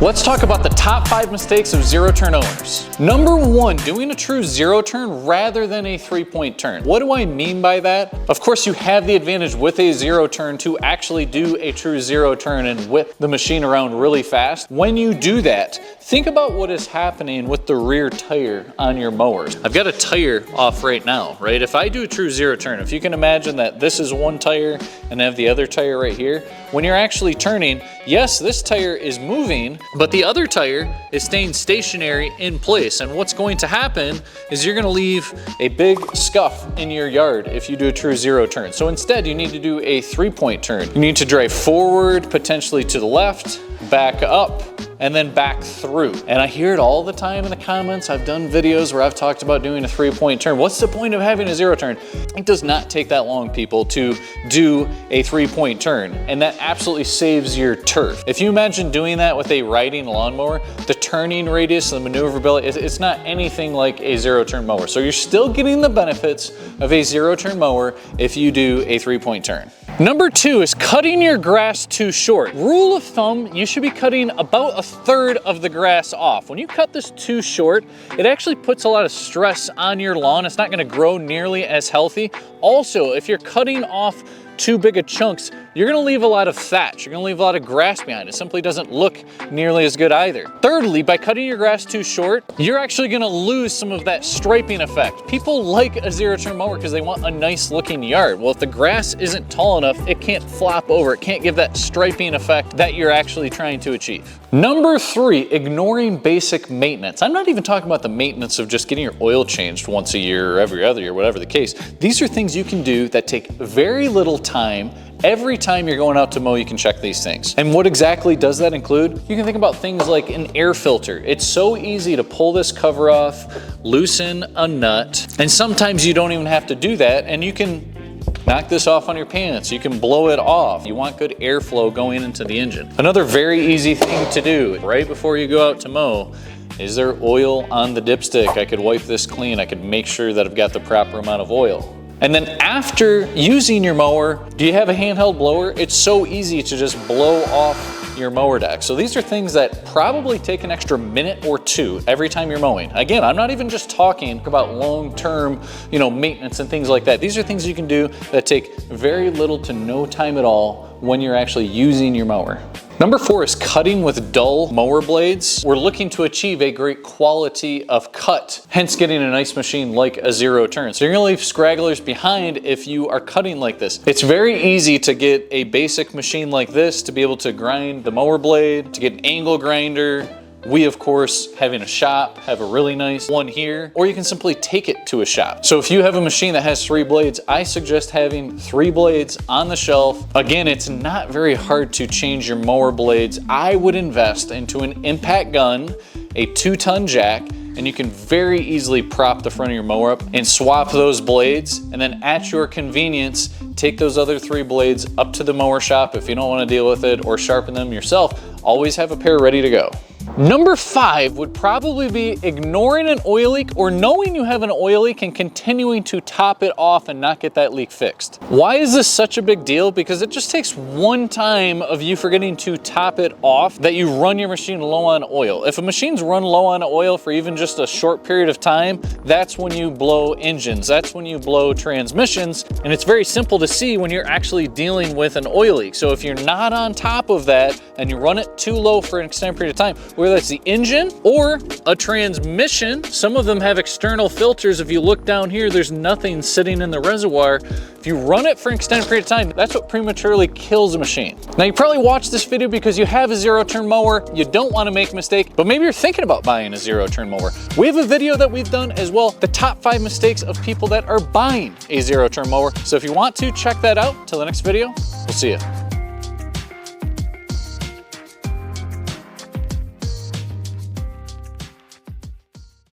Let's talk about the top 5 mistakes of zero turn owners. Number 1, doing a true zero turn rather than a 3-point turn. What do I mean by that? Of course, you have the advantage with a zero turn to actually do a true zero turn and whip the machine around really fast. When you do that, think about what is happening with the rear tire on your mowers. I've got a tire off right now, right? If I do a true zero turn, if you can imagine that this is one tire and I have the other tire right here, when you're actually turning, yes, this tire is moving, but the other tire is staying stationary in place. And what's going to happen is you're gonna leave a big scuff in your yard if you do a true zero turn. So instead, you need to do a 3-point turn. You need to drive forward, potentially to the left, back up, and then back through. And I hear it all the time in the comments. I've done videos where I've talked about doing a 3-point turn. What's the point of having a zero turn? It does not take that long, people, to do a 3-point turn. And that absolutely saves your turf. If you imagine doing that with a riding lawnmower, the turning radius, the maneuverability, it's not anything like a zero turn mower. So you're still getting the benefits of a zero turn mower if you do a 3-point turn. Number 2 is cutting your grass too short. Rule of thumb, you should be cutting about 1/3 of the grass off. When you cut this too short, it actually puts a lot of stress on your lawn. It's not gonna grow nearly as healthy. Also, if you're cutting off too big of chunks, you're gonna leave a lot of thatch. You're gonna leave a lot of grass behind. It simply doesn't look nearly as good either. Thirdly, by cutting your grass too short, you're actually gonna lose some of that striping effect. People like a zero turn mower because they want a nice looking yard. Well, if the grass isn't tall enough, it can't flop over. It can't give that striping effect that you're actually trying to achieve. Number 3, ignoring basic maintenance. I'm not even talking about the maintenance of just getting your oil changed once a year or every other year, whatever the case. These are things you can do that take very little time. Every time you're going out to mow, you can check these things. And what exactly does that include? You can think about things like an air filter. It's so easy to pull this cover off, loosen a nut, and sometimes you don't even have to do that, and you can knock this off on your pants. You can blow it off. You want good airflow going into the engine. Another very easy thing to do right before you go out to mow, is there oil on the dipstick? I could wipe this clean. I could make sure that I've got the proper amount of oil. And then after using your mower, do you have a handheld blower? It's so easy to just blow off your mower deck. So these are things that probably take an extra minute or 2 every time you're mowing. Again, I'm not even just talking about long-term, maintenance and things like that. These are things you can do that take very little to no time at all when you're actually using your mower. Number 4 is cutting with dull mower blades. We're looking to achieve a great quality of cut, hence getting a nice machine like a zero turn. So you're gonna leave scragglers behind if you are cutting like this. It's very easy to get a basic machine like this to be able to grind the mower blade, to get an angle grinder. We, of course, having a shop, have a really nice one here, or you can simply take it to a shop. So if you have a machine that has 3 blades, I suggest having 3 blades on the shelf. Again, it's not very hard to change your mower blades. I would invest into an impact gun, a 2-ton jack, and you can very easily prop the front of your mower up and swap those blades, and then at your convenience, take those other 3 blades up to the mower shop if you don't want to deal with it, or sharpen them yourself. Always have a pair ready to go. Number 5 would probably be ignoring an oil leak or knowing you have an oil leak and continuing to top it off and not get that leak fixed. Why is this such a big deal? Because it just takes one time of you forgetting to top it off that you run your machine low on oil. If a machine's run low on oil for even just a short period of time, that's when you blow engines, that's when you blow transmissions, and it's very simple to see when you're actually dealing with an oil leak. So if you're not on top of that and you run it too low for an extended period of time, whether it's the engine or a transmission, some of them have external filters. If you look down here, there's nothing sitting in the reservoir. If you run it for an extended period of time, that's what prematurely kills a machine. Now, you probably watched this video because you have a zero-turn mower, you don't want to make a mistake, but maybe you're thinking about buying a zero-turn mower. We have a video that we've done as well, the top 5 mistakes of people that are buying a zero-turn mower. So if you want to check that out, till the next video, we'll see you.